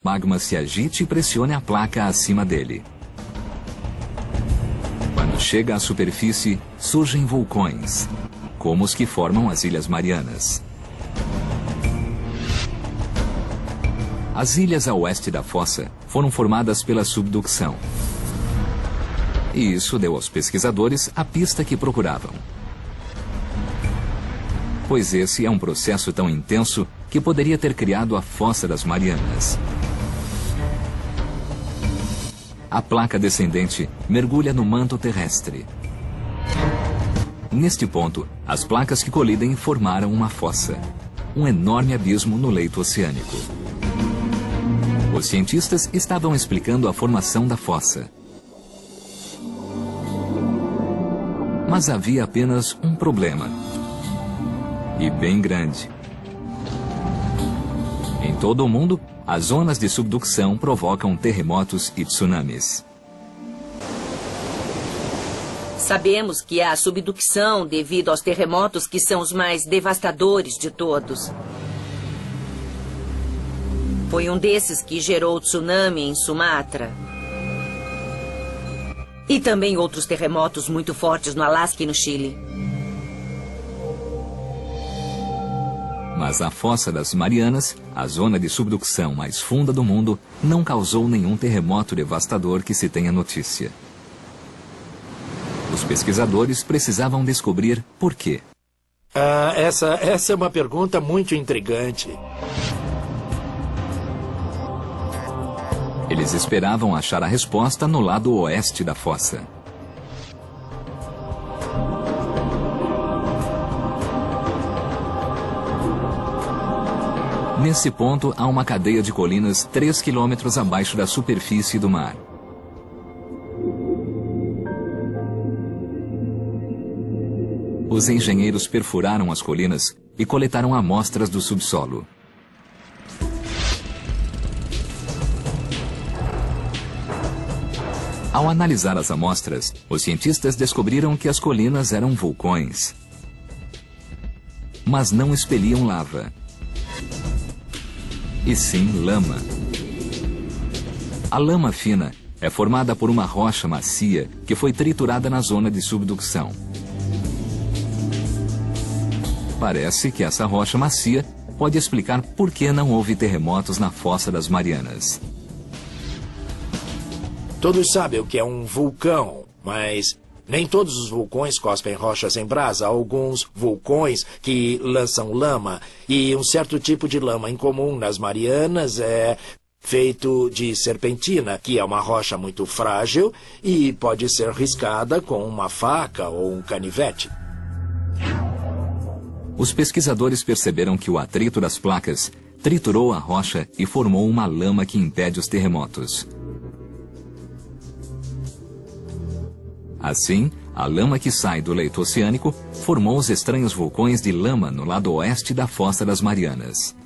magma se agite e pressione a placa acima dele. Quando chega à superfície, surgem vulcões, como os que formam as Ilhas Marianas. As ilhas a oeste da fossa foram formadas pela subducção. E isso deu aos pesquisadores a pista que procuravam. Pois esse é um processo tão intenso que poderia ter criado a Fossa das Marianas. A placa descendente mergulha no manto terrestre. Neste ponto, as placas que colidem formaram uma fossa, um enorme abismo no leito oceânico. Os cientistas estavam explicando a formação da fossa. Mas havia apenas um problema. E bem grande. Em todo o mundo, as zonas de subducção provocam terremotos e tsunamis. Sabemos que há subducção devido aos terremotos que são os mais devastadores de todos. Foi um desses que gerou o tsunami em Sumatra. E também outros terremotos muito fortes no Alasca e no Chile. Mas a Fossa das Marianas, a zona de subducção mais funda do mundo, não causou nenhum terremoto devastador que se tenha notícia. Os pesquisadores precisavam descobrir por quê. Essa é uma pergunta muito intrigante. Eles esperavam achar a resposta no lado oeste da fossa. Nesse ponto, há uma cadeia de colinas 3 quilômetros abaixo da superfície do mar. Os engenheiros perfuraram as colinas e coletaram amostras do subsolo. Ao analisar as amostras, os cientistas descobriram que as colinas eram vulcões. Mas não expeliam lava. E sim lama. A lama fina é formada por uma rocha macia que foi triturada na zona de subducção. Parece que essa rocha macia pode explicar por que não houve terremotos na Fossa das Marianas. Todos sabem o que é um vulcão, mas nem todos os vulcões cospem rochas em brasa. Há alguns vulcões que lançam lama, e um certo tipo de lama incomum nas Marianas é feito de serpentina, que é uma rocha muito frágil e pode ser riscada com uma faca ou um canivete. Os pesquisadores perceberam que o atrito das placas triturou a rocha e formou uma lama que impede os terremotos. Assim, a lama que sai do leito oceânico formou os estranhos vulcões de lama no lado oeste da Fossa das Marianas.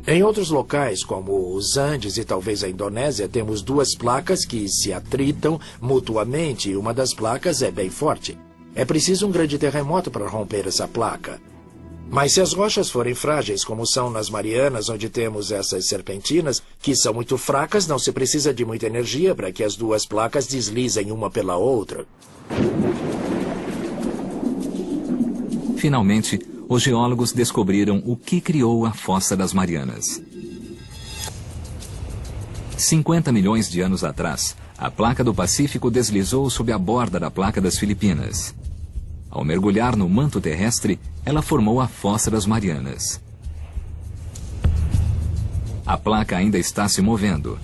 Em outros locais, como os Andes e talvez a Indonésia, temos duas placas que se atritam mutuamente e uma das placas é bem forte. É preciso um grande terremoto para romper essa placa. Mas se as rochas forem frágeis, como são nas Marianas, onde temos essas serpentinas, que são muito fracas, não se precisa de muita energia para que as duas placas deslizem uma pela outra. Finalmente, os geólogos descobriram o que criou a Fossa das Marianas. 50 milhões de anos atrás, a placa do Pacífico deslizou sob a borda da placa das Filipinas. Ao mergulhar no manto terrestre, ela formou a Fossa das Marianas. A placa ainda está se movendo.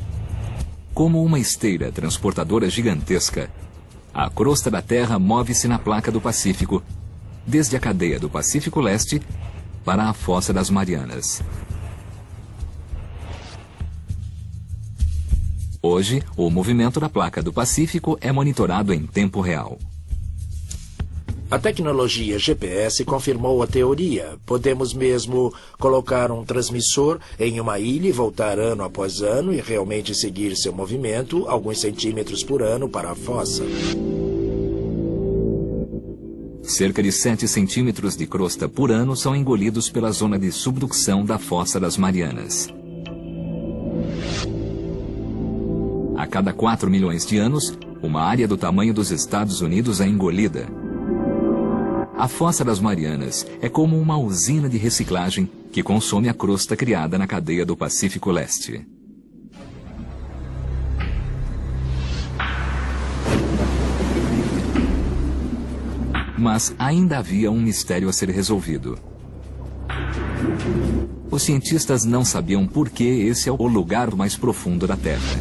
Como uma esteira transportadora gigantesca, a crosta da Terra move-se na placa do Pacífico, desde a cadeia do Pacífico Leste para a Fossa das Marianas. Hoje, o movimento da placa do Pacífico é monitorado em tempo real. A tecnologia GPS confirmou a teoria. Podemos mesmo colocar um transmissor em uma ilha e voltar ano após ano e realmente seguir seu movimento alguns centímetros por ano para a fossa. Cerca de 7 centímetros de crosta por ano são engolidos pela zona de subducção da Fossa das Marianas. A cada 4 milhões de anos, uma área do tamanho dos Estados Unidos é engolida. A Fossa das Marianas é como uma usina de reciclagem que consome a crosta criada na cadeia do Pacífico Leste. Mas ainda havia um mistério a ser resolvido. Os cientistas não sabiam por que esse é o lugar mais profundo da Terra.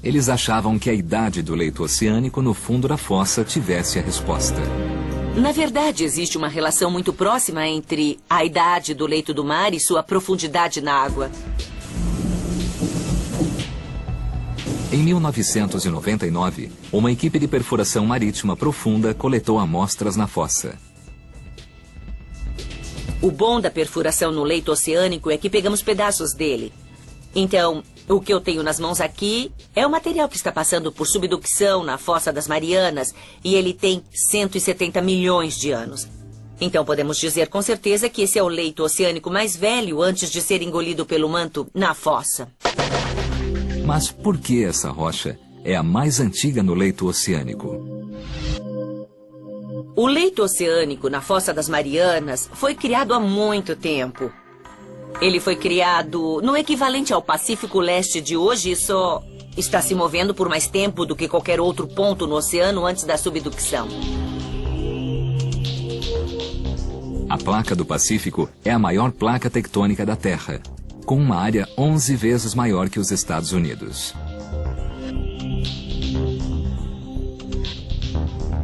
Eles achavam que a idade do leito oceânico no fundo da fossa tivesse a resposta. Na verdade, existe uma relação muito próxima entre a idade do leito do mar e sua profundidade na água. Em 1999, uma equipe de perfuração marítima profunda coletou amostras na fossa. O bom da perfuração no leito oceânico é que pegamos pedaços dele. Então, o que eu tenho nas mãos aqui é o material que está passando por subducção na Fossa das Marianas e ele tem 170 milhões de anos. Então podemos dizer com certeza que esse é o leito oceânico mais velho antes de ser engolido pelo manto na fossa. Mas por que essa rocha é a mais antiga no leito oceânico? O leito oceânico na Fossa das Marianas foi criado há muito tempo. Ele foi criado no equivalente ao Pacífico Leste de hoje e só está se movendo por mais tempo do que qualquer outro ponto no oceano antes da subducção. A placa do Pacífico é a maior placa tectônica da Terra, com uma área 11 vezes maior que os Estados Unidos.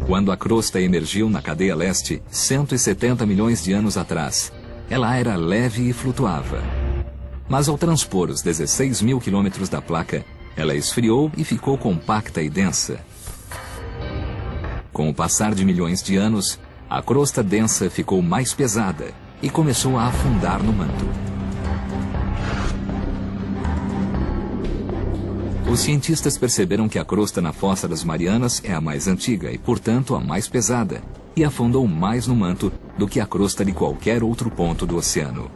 Quando a crosta emergiu na cadeia leste, 170 milhões de anos atrás, ela era leve e flutuava. Mas ao transpor os 16 mil quilômetros da placa, ela esfriou e ficou compacta e densa. Com o passar de milhões de anos, a crosta densa ficou mais pesada e começou a afundar no manto. Os cientistas perceberam que a crosta na Fossa das Marianas é a mais antiga e, portanto, a mais pesada, e afundou mais no manto do que a crosta de qualquer outro ponto do oceano.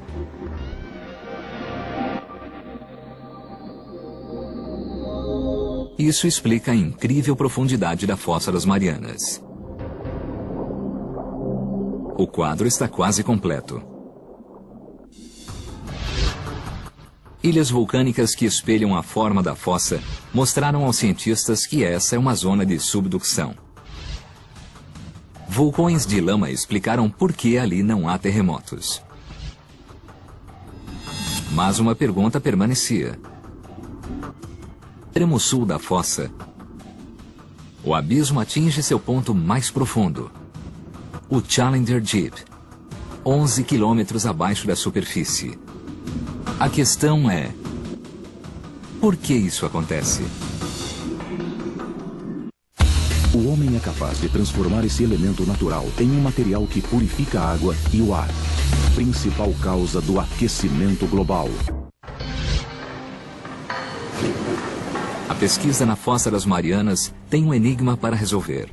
Isso explica a incrível profundidade da Fossa das Marianas. O quadro está quase completo. Ilhas vulcânicas que espelham a forma da fossa mostraram aos cientistas que essa é uma zona de subducção. Vulcões de lama explicaram por que ali não há terremotos. Mas uma pergunta permanecia. No extremo sul da fossa, o abismo atinge seu ponto mais profundo, o Challenger Deep, 11 quilômetros abaixo da superfície. A questão é: por que isso acontece? O homem é capaz de transformar esse elemento natural em um material que purifica a água e o ar, principal causa do aquecimento global. A pesquisa na Fossa das Marianas tem um enigma para resolver.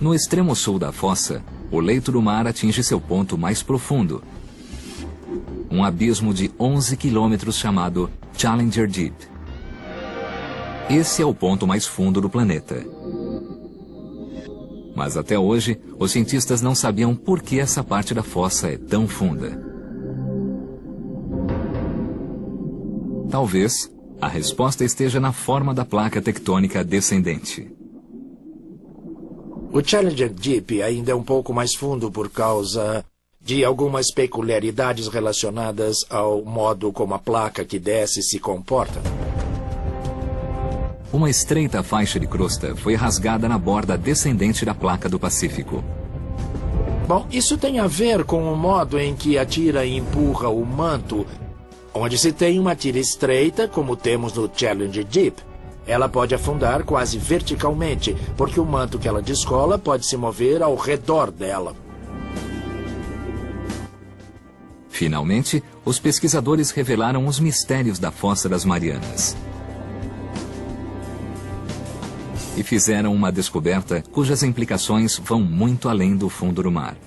No extremo sul da fossa, o leito do mar atinge seu ponto mais profundo, um abismo de 11 quilômetros chamado Challenger Deep. Esse é o ponto mais fundo do planeta. Mas até hoje, os cientistas não sabiam por que essa parte da fossa é tão funda. Talvez a resposta esteja na forma da placa tectônica descendente. O Challenger Deep ainda é um pouco mais fundo por causa de algumas peculiaridades relacionadas ao modo como a placa que desce se comporta. Uma estreita faixa de crosta foi rasgada na borda descendente da placa do Pacífico. Bom, isso tem a ver com o modo em que a tira empurra o manto, onde se tem uma tira estreita, como temos no Challenger Deep. Ela pode afundar quase verticalmente, porque o manto que ela descola pode se mover ao redor dela. Finalmente, os pesquisadores revelaram os mistérios da Fossa das Marianas. E fizeram uma descoberta cujas implicações vão muito além do fundo do mar.